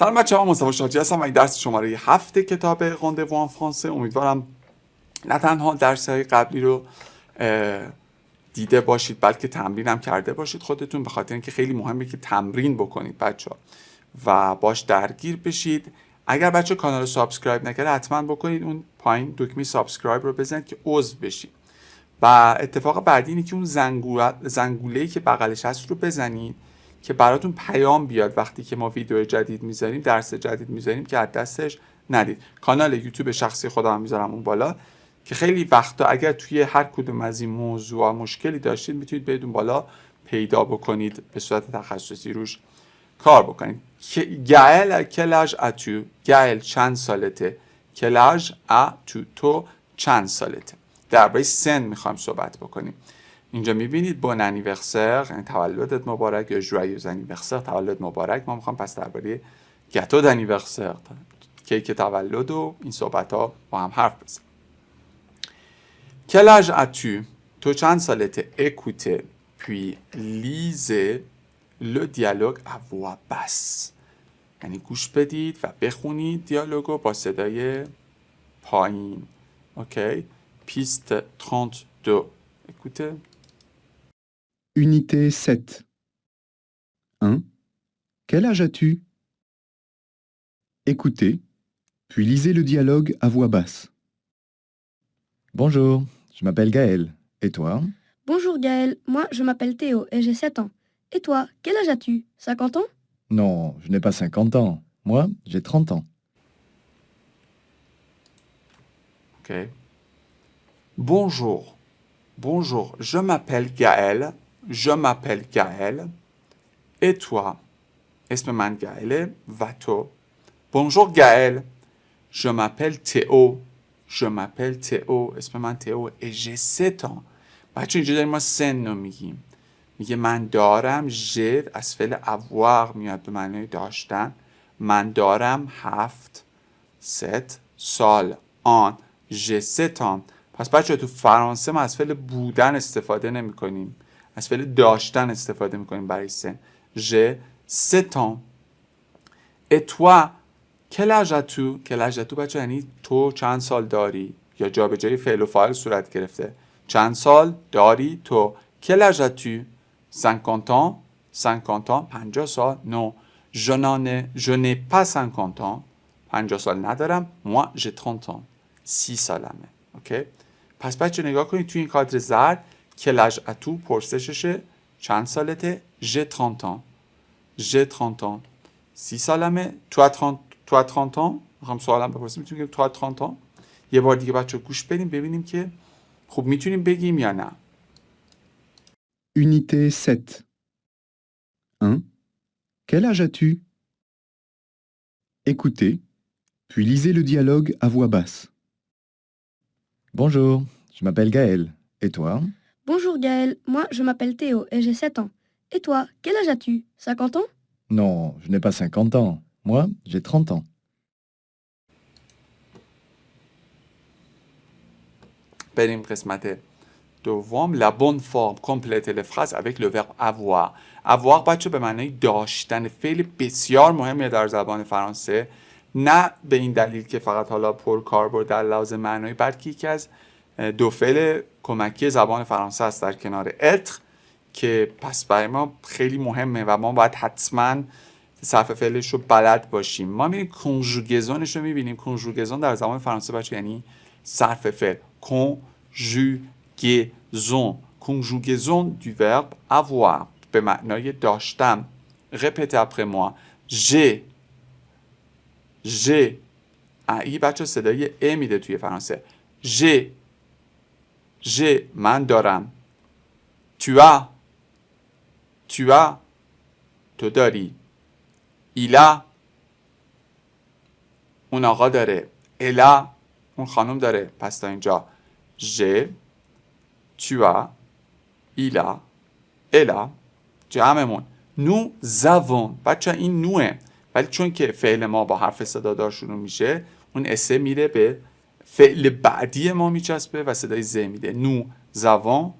سلام بچه‌ها، مصطفی شاجی هستم و این درس شماره 7 کتاب راندوو ان فرانسه. امیدوارم نه تنها درس‌های قبلی رو دیده باشید بلکه تمرین هم کرده باشید خودتون، به خاطر اینکه خیلی مهمه که تمرین بکنید بچه‌ها و باش درگیر بشید. اگر بچه کانال رو سابسکرایب نکرده حتما بکنید، اون پایین دکمه سابسکرایب رو بزنید که عضو بشید. و اتفاق بعدی اینه که اون زنگوله‌ای که بغلش هست رو بزنید که براتون پیام بیاد وقتی که ما ویدیو جدید میذاریم، درس جدید میذاریم، که از دستش ندید. کانال یوتیوب شخصی خودم هم میذارم اون بالا که خیلی وقتا اگر توی هر کدوم از این موضوع مشکلی داشتید میتونید برید اون بالا پیدا بکنید، به صورت تخصصی روش کار بکنید. گائل کلاژ اتو، گائل چند سالته، کلاژ اتو، تو چند سالته. درباره سن میخوایم صحبت بکنیم. اینجا میبینید بون انیورسر، یعنی تولدت مبارک، یا ژویوز انیورسر، تولد مبارک. ما میخوام پس درباره گاتو دانیورسر، کیک تولد و این صحبت ها با هم حرف بزنیم. کلاژ اتو، تو چند سالته. écoutez puis lisez le dialogue à voix basse، یعنی گوش بدید و بخونید دیالوگو با صدای پایین. اوکی. پیست 32. écoutez. Unité 7. 1. Quel âge as-tu? Écoutez, puis lisez le dialogue à voix basse. Bonjour, je m'appelle Gaël. Et toi? Bonjour Gaël, moi je m'appelle Théo et j'ai 7 ans. Et toi, quel âge as-tu? 50 ans? Non, je n'ai pas 50 ans. Moi, j'ai 30 ans. Ok. Bonjour. Bonjour, je m'appelle Gaël. Je m'appelle Gaël. Et toi? اسم من گائله و تو. Bonjour Gaël. Je m'appelle Théo. Je m'appelle Théo. اسم من تئو. Et j'ai 7 ans. بچه اینجا داریم ما سن رو میگیم. میگه من دارم. ژ از فعل avoir میاد به معنی داشتن. من دارم 7 سال. آن j'ai 7 ans. پس بچه تو فرانسه ما از فعل بودن استفاده نمی کنیم، از فعل داشتن استفاده می کنیم برای سن. j'ai 7 ans. Et toi, quel âge as-tu? quel âge as-tu بچه یعنی تو چند سال داری، یا جابجایی فعل و فاعل صورت گرفته. چند سال داری تو. quel âge as-tu? 50 ans. 50 ans 50 سال. non, je n'ai pas 50 ans. 50 سال ندارم. moi j'ai 30 ans. 30 سالمه. اوکی. پس بچه نگاه کنید توی این کادر زرد کلاژ اتو پرسششه چند سالته. j'ai 30 ans. j'ai 30 ans. 30 سالمه. تو 30 ans. میخوام سوالم بپرسیم، میتونیم بگیم تو 30 ans. یه بار دیگه بچه گوش بدیم ببینیم که خب میتونیم بگیم یا نه. Unité 7. 1. Quel âge as-tu? Écoutez, puis lisez le dialogue à voix basse. Bonjour, je m'appelle Gaël. Et toi? Bonjour Gaël, moi je m'appelle Théo et j'ai 7 ans. Et toi, quel âge as-tu? 50 ans? Non, je n'ai pas 50 ans. Moi, j'ai 30 ans. بریم قسمت دوم. la bonne forme complète les phrases avec le verbe avoir. avoir بچه به معنی داشتن، فعل بسیار مهمیه در زبان فرانسه. نه به این دلیل که فقط حالا پر کاربرد در لحاظ معنایی، بلکه یکی از دو فعل کمکی زبان فرانسه است در کنار être، که پس برای ما خیلی مهمه و ما باید حتما صرف فعلش رو بلد باشیم. ما میریم کنژوگزونش رو میبینیم. کنژوگزون در زبان فرانسه بچه یعنی صرف فعل. کنژوگزون. کنژوگزون du verbe avoir به معنای داشتن. répétez après moi. j'ai ای بچه صدای ا میده توی فرانسه. j'ai من دارم. tu as تو داری. il a اون آقا داره. elle a اون خانم داره. پس تا اینجا j'ai، tu as، il a، elle a. جمعمون nous avons. بچه این نوه، ولی چون که فعل ما با حرف صدادار شروع میشه، اون اسه میره به فعل بعدی ما میچسبه و صدای ز میده. nous avons،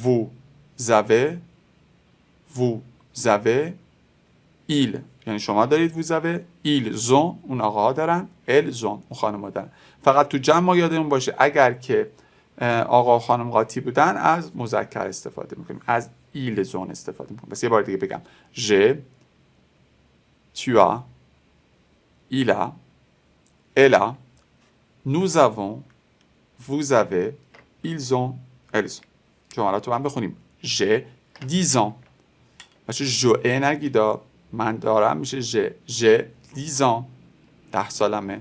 vous avez، il یعنی شما دارید vous avez ils ont اون آقاها دارن elles ont اون خانم‌ها دارن. فقط تو جمع ما یادمون باشه اگر که آقا و خانم قاطی بودن از مذکر استفاده میکنیم، از ils ont استفاده میکنیم. پس یه بار دیگه بگم j'ai tu as il a elle a nous avons vous avez ils ont elles ont. جملات رو هم بخونیم j'ai 10 ans باشه جوئه نگیدا من دارم میشه j'ai 10 ans 10 سالمه.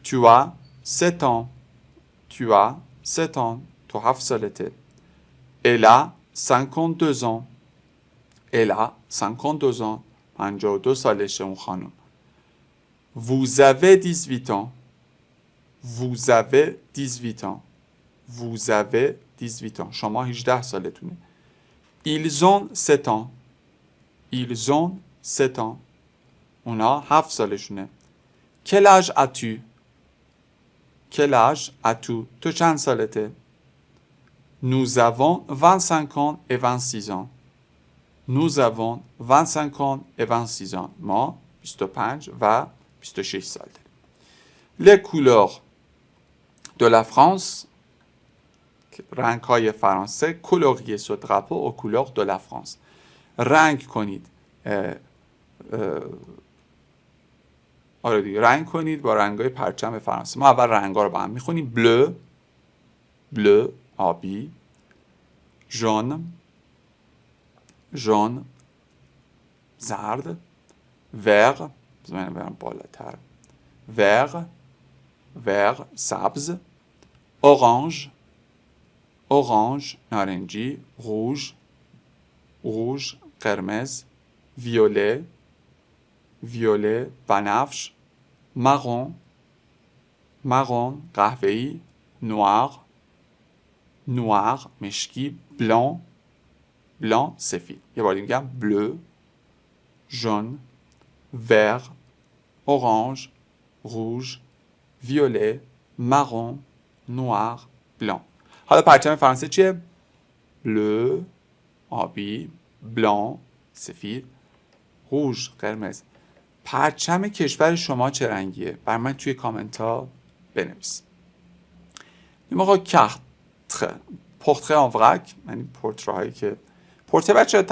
tu as 7 ans tu as 7 ans تو 7 سالته. elle a 52 ans elle a 52 ans 52 سالشه اون خانم. vous avez 18 ans vous avez 18 ans vous avez 18 ans شما 18 سالتونه. ils ont 7 ans ils ont 7 ans اونا 7 سالشونه. quel âge as-tu quel âge as-tu تو چند سالته؟ nous avons 25 ans et 26 ans nous avons 25 ans et 26 ans ما 25 و 26 سال داریم. les couleurs de la France رنگ های فرانسه colorier ce drapeau aux couleurs de la France رنگ کنید آره دیگه رنگ کنید با رنگ های پرچم فرانسه. ما اول رنگ ها رو با هم میخونیم bleu bleu آبی jaune jaune زرد vert بذاریم برم بالاتر vert vert سبز orange orange نارنجی rouge rouge قرمز violet violet بنفش marron marron قهوه‌ای noir noir مشکی blanc blanc سفید. یه بار دیگه میگم bleu jaune vert orange rouge violet marron noir blanc. حالا پرچم فرانسه چیه؟ bleu آبی blanc سفید rouge قرمز. پرچم کشور شما چه رنگیه؟ بر من توی کامنت ها بنویس. numéro 4 portrait en vrac یعنی پورتره هایی که پورتره بچه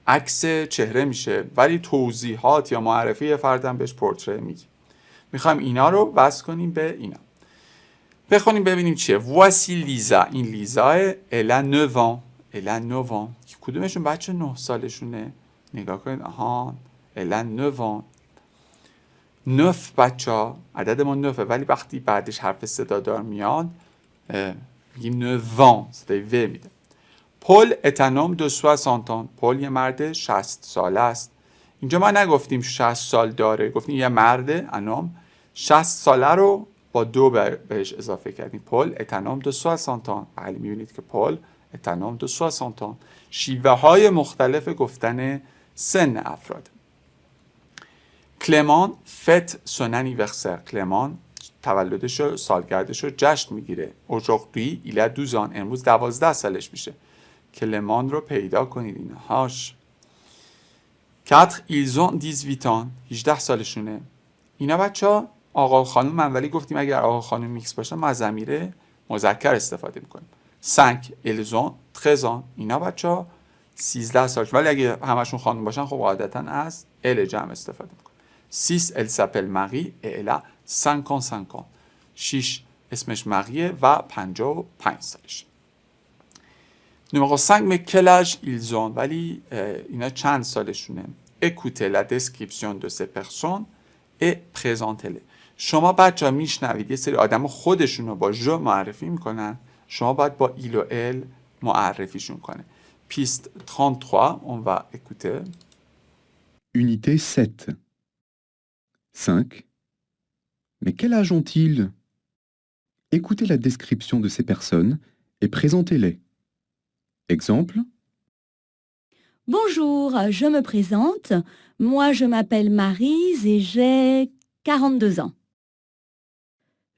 عکس چهره میشه ولی توضیحات یا معرفی فردم بهش پورتره میگه. میخوایم اینا رو وصل کنیم به اینا. بخونیم ببینیم چیه. voici لیزا این لیزاه elle a 9 ans elle a 9 ans کدومشون بچه 9 سالشونه؟ نگاه کنید آها elle a 9 ans 9 بچه ها عدد ما 9 ولی وقتی بعدش حرف صدادار میاد میگیم 9 ans صدای و میده. پل est un homme de 60 ans پل یه مرد 60 ساله است. اینجا ما نگفتیم 60 سال داره گفتیم یه مرد un homme 60 ساله رو با 2 بهش اضافه کردیم. پل est un homme de 60 ans بله میبینید که پل est un homme de 60 ans شیوه های مختلف گفتن سن افراد. کلمان fête son anniversaire کلمان تولدش رو سالگردش رو جشن میگیره. aujourd'hui il a 12 ans امروز 12 سالش میشه. کلمان رو پیدا کنید اینهاش. 4 ils ont 18 ans 18 سالشونه. اینا بچه‌ها آقا و خانم من ولی گفتیم اگر آقا و خانم میکس باشه ما از ضمیر مذکر استفاده میکنیم. 5 ils ont 13 ans اینا بچه‌ها 13 سالش ولی اگه همشون خانم باشن خب عادتا از ال جمع استفاده میکنیم. 6 elle s'appelle Marie et elle a 55 ans 6 اسمش ماریه و 55 سالش. numéro 5 mais quel âge ils ont ولی اینا چند سالشونه. écoutez la description de ces personnes et présentez-les شما بچه ها میشنوید یه سری آدم خودشون رو با جو معرفی میکنن شما باید با ایل و ال معرفیشون کنه. piste 33 on va écouter. Unité 7. 5. Mais quel âge ont-ils? Écoutez la description de ces personnes et présentez-les. Exemple. Bonjour, je me présente. Moi, je m'appelle Maryse et j'ai 42 ans.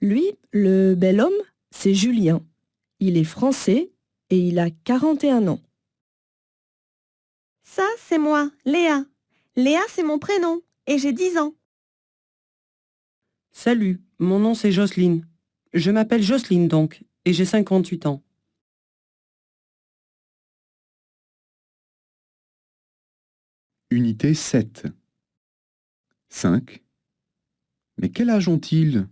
Lui, le bel homme, c'est Julien. Il est français et il a 41 ans. Ça, c'est moi, Léa. Léa, c'est mon prénom et j'ai 10 ans. Salut, mon nom c'est Jocelyne. Je m'appelle Jocelyne donc, et j'ai 58 ans. Unité 7. 5. Mais quel âge ont-ils?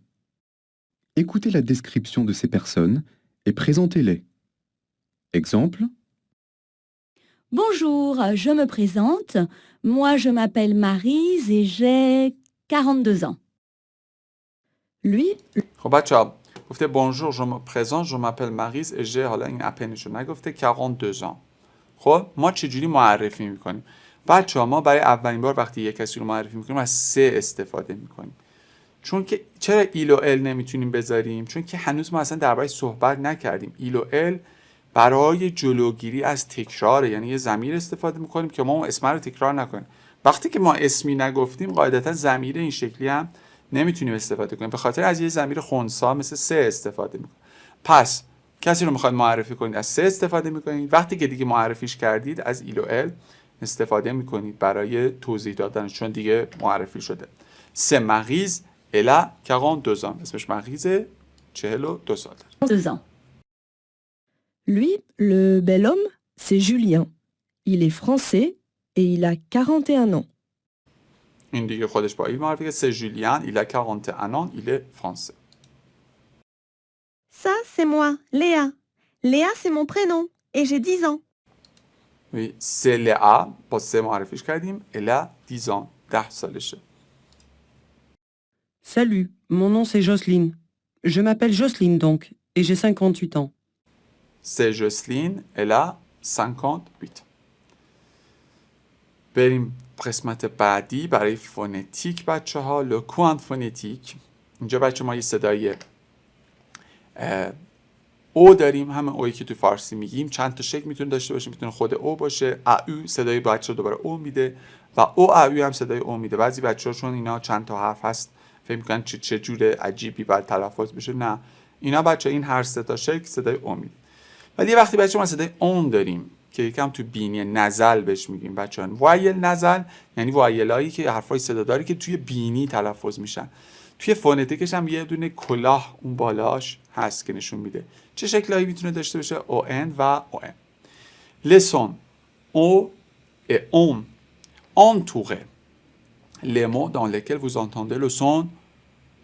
Écoutez la description de ces personnes et présentez-les. Exemple. Bonjour, je me présente. Moi, je m'appelle Maryse et j'ai 42 ans. Lui, خب بچه ها گفته bonjour je me présente je m'appelle Maryse et j'ai حالا این اپنشو نگفته 42 ans. خب ما چجوری معرفی میکنیم؟ بچه ها ما برای اولین بار وقتی یک کسی رو معرفی میکنیم از سه استفاده میکنیم. چون که چرا ایل و ال نمیتونیم بذاریم؟ چون که هنوز ما اصلا درباره صحبت نکردیم. ایل و ال برای جلوگیری از تکرار، یعنی یه ضمیر استفاده میکنیم که ما اون اسم رو تکرار نکنیم. وقتی که ما اسمی نگفتیم قاعدتا ضمیر این شکلی هم نمیتونیم استفاده کنیم، به خاطر از یه ضمیر خنثی مثل سه استفاده میکنیم. پس کسی رو میخواید معرفی کنید از سه استفاده میکنید. وقتی که دیگه معرفیش کردید از ایل و ال استفاده میکنید برای توضیح دادن، چون دیگه معرفی شده. سه مغیز الا 42 ans. اسمش مغیزه، 42 سال. 2 ans. lui, le bel homme, c'est Julien. Il est français et il a 41 ans. این دیگه خودش با ایل معرفی کرد. سه جولیان il a 41 ans, il est français. Ça, c'est moi, Léa. Léa, c'est mon prénom et j'ai 10 ans. Oui, c'est Léa با سه معرفیش کردیم. elle a 10 ans. 10 سالشه. Salut, mon nom c'est Jocelyne. Je m'appelle Jocelyne donc, et j'ai 58 ans. C'est Jocelyne, elle a 58. بریم قسمت بعدی برای فونتیک بچه ها. لکوان فونتیک. اینجا بچه ما یه صدای او داریم، همه اویی که تو فارسی میگیم. چند تا شکل میتونه داشته باشه، میتونه خود او باشه. او صدای بچه رو دوباره او میده و او هم صدای او میده. بعضی بچه ها چون اینا چند تا حرف هست فکر میکنن چه جور عجیبی باید تلفظ بشه. نه، اینا بچه این هر سه تا شکل صدای او میده. ولی یه وقتی بچه ما صدای اون داریم که یکم تو بینی نزل بهش میگیم بچه‌ها. وایل نزل یعنی وایلایی که حرفای صداداری که توی بینی تلفظ میشن. توی فونتیکش هم یه دونه کلاه اون بالاش هست که نشون میده. چه شکلایی میتونه داشته باشه؟ او ان و او ام. لسون او et on entouré les mots dans lesquels vous entendez le son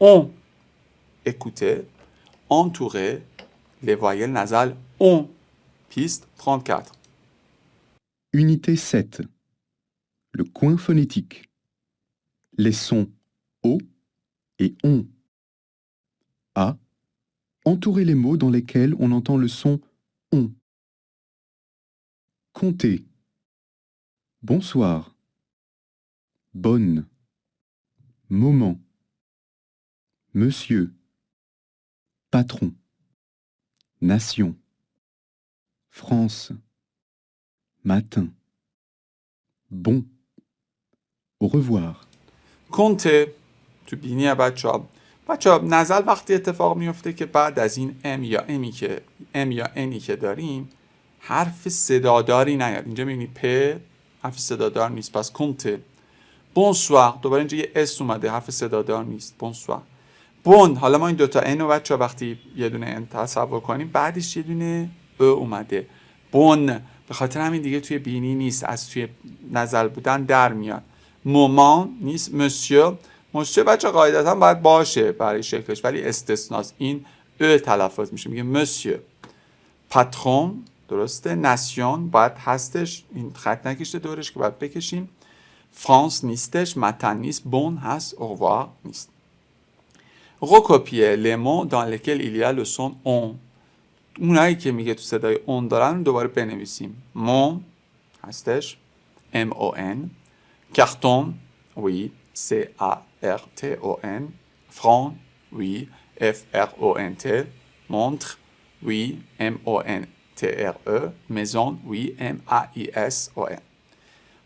on. Écoutez, entourez les voyelles nasales on. Piste 34. Unité 7. Le coin phonétique. Les sons O et ON. A. Entourez les mots dans lesquels on entend le son ON. Comptez. Bonsoir. Bonne. Moment. Monsieur. Patron. Nation. France. Matin. Bon. Au revoir. کنته تو بینی بچه ها نزل وقتی اتفاق میفته که بعد از این ام یا انی که داریم حرف صداداری نیاد. اینجا میبینی پ حرف صدادار نیست، پس کنته. بونسوار دوباره اینجا یه اس اومده، حرف صدادار نیست. بونسوار. بون، حالا ما این دوتا ان رو بچه ها وقتی یه دونه ان تصور کنیم بعدش یه دونه ا اومده. بون به خاطر همین دیگه توی بینی نیست، از توی نزل بودن در میاد. مومان نیست. مسیو بچه قاعدتا باید باشه برای شکلش ولی استثناست، این ا تلفظ میشه، میگه مسیو. پاترون درسته. ناسیون باید هستش، این خط نکشته دورش که باید بکشیم. فرانس نیستش. متن نیست. بون هست. اوروار نیست. recopier les mots dans lesquels il y a le son on. اونایی که میگه تو صدای اون دارن دوباره بنویسیم. مون هستش. M-O-N. Carton, oui, C-A-R-T-O-N. Franc, oui, F-R-O-N-T. Montre, oui, M-O-N-T-R-E. Maison, oui, M-A-I-S-O-N.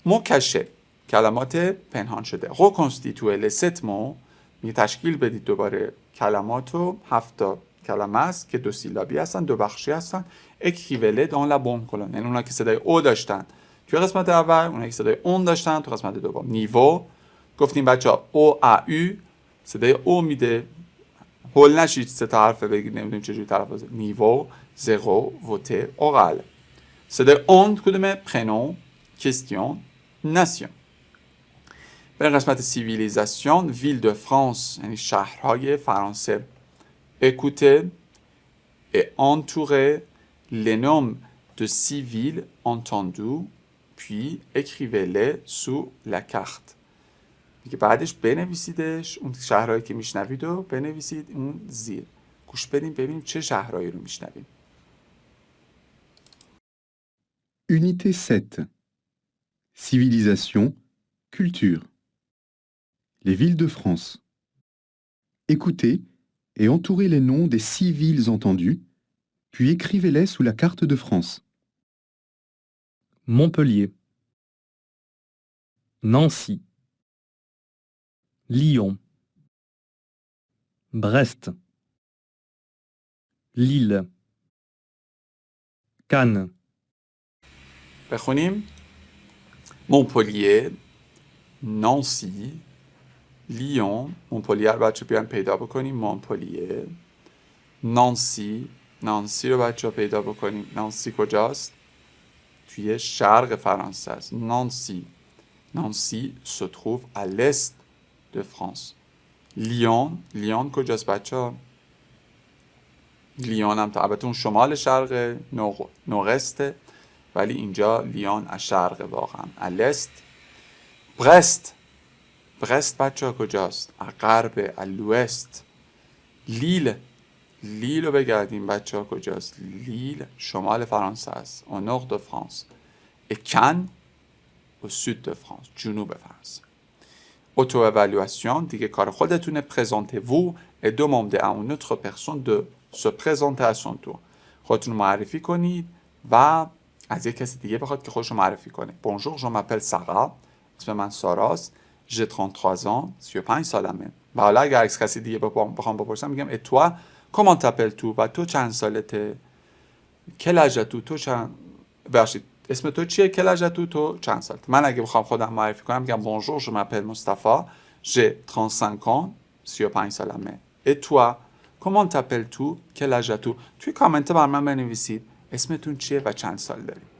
mot caché, کلمات پنهان شده. reconstituer les 7 mots. میگه تشکیل بدید دوباره کلماتو. 7 کلمه است که 2 سیلابی هستن، 2 بخشی هستن. écrivez-les dans la bonne colonne. یعنی اونا که صدای او داشتن توی قسمت اول اونایی که صدای اون داشتن، تو قسمت دوم نیوو گفتیم بچه‌ها او ا او صدای او میده. هول نشید سه تا حرف بگید نمیدونیم چجوری تلفظ. نیوو، زیرو، ووته، اورال. صدای اون کدومه؟ پرنون، کستیون، ناسیون. بریم قسمت سیویلیزاسیون. ویل دو فرانس یعنی شهرهای فرانسه. écoutez et entourez les noms de 6 villes entendues puis écrivez-les sous la carte. میگه بعدش بنویسیدش اون شهرهایی که میشنوید و بنویسید اون زیر. گوش بدیم ببینیم چه شهرهایی رو میشنویم. Unité 7. Civilisation, culture. Les villes de France. Écoutez et entourez les noms des 6 villes entendues, puis écrivez-les sous la carte de France. Montpellier, Nancy, Lyon, Brest, Lille, Cannes. بخونیم. Montpellier, Nancy, Lyon. Montpellier رو بچه بیان پیدا بکنیم. Montpellier, Nancy رو بچه پیدا بکنیم. نانسی کجاست؟ توی شرق فرانسه است. Nancy se trouve à l'est de France. Lyon کجاست بچه؟ لیون هم البته اون شمال شرق نورسته ولی اینجا لیون از شرق واقعا. الست. برست بچه ها کجاست؟ غرب. الوست. لیل رو بگردیم بچه ها کجاست؟ لیل شمال فرانسه است. au nord de France. et Cannes au sud de France. جنوب فرانسه. auto-évaluation دیگه کار خودتونه. présentez-vous et demandez à une autre personne de se présenter à son tour. خودتون معرفی کنید و از یک کسی دیگه بخواد که خودش رو معرفی کنه. Bonjour, je m'appelle Sarah. اسم من ساراست. J'ai 33 ans. 35 سالمه. و حالا اگر از کسی دیگه بخوام بپرسم میگم et toi, comment t'appelles tu؟ و تو چند سالته؟ quel âge as-tu؟ تو چند اسم تو چیه؟ quel âge as-tu؟ تو چند سالته؟ من اگه بخوام خودم معرفی کنم میگم Bonjour, je m'appelle Mustafa. J'ai 35 ans. 35 سالمه. et toi, comment t'appelles-tu؟ quel âge as-tu؟ توی کامنت بر من بنویسید اسمتون چیه و چند سال دارید.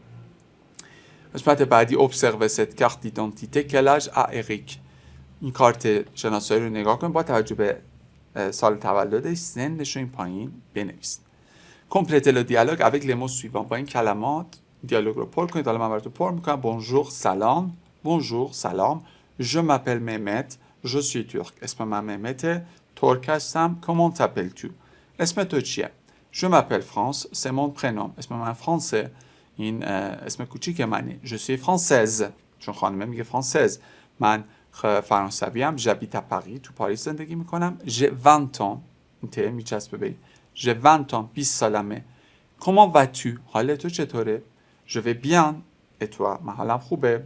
قسمت بعدی observez cette carte d'identité. quel âge a Eric؟ این کارت شناسایی رو نگاه کنید با توجه به سال تولدش سنش رو این پایین بنویسید. complétez le dialogue avec les mots suivants. با این کلمات دیالوگ رو پر کنید. حالا من براتون پر میکنم. bonjour سلام. bonjour سلام. je m'appelle Mehmet. je suis turc. اسم من مهمته. ترک هستم. comment t'appelles-tu؟ اسم تو چیه؟ je m'appelle France. c'est mon prénom. اسم من فرانسه. این اسم کوچیک منه. je suis française. چون خانمه میگه فرانسز. من فرانسویم. j'habite à Paris. تو پاریس زندگی میکنم. j'ai 20 ans. این ته میچسبه به j'ai 20 ans. 20 سالمه. comment vas-tu؟ حال تو چطوره؟ je vais bien. et toi؟ من حالم خوبه.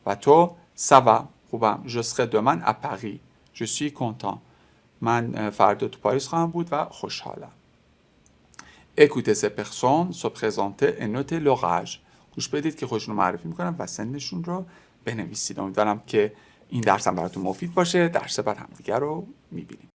و تو؟ ça va. خوبم. je serai demain à Paris. je suis content. من فردا تو پاریس خواهم بود و خوشحالم. écoutez ces personnes se présenter et notez leur âge. گوش بدید که خودشون رو معرفی میکنن و سنشون رو بنویسید. امیدوارم که این درس هم براتون مفید باشه. درس بعد همدیگه رو میبینیم.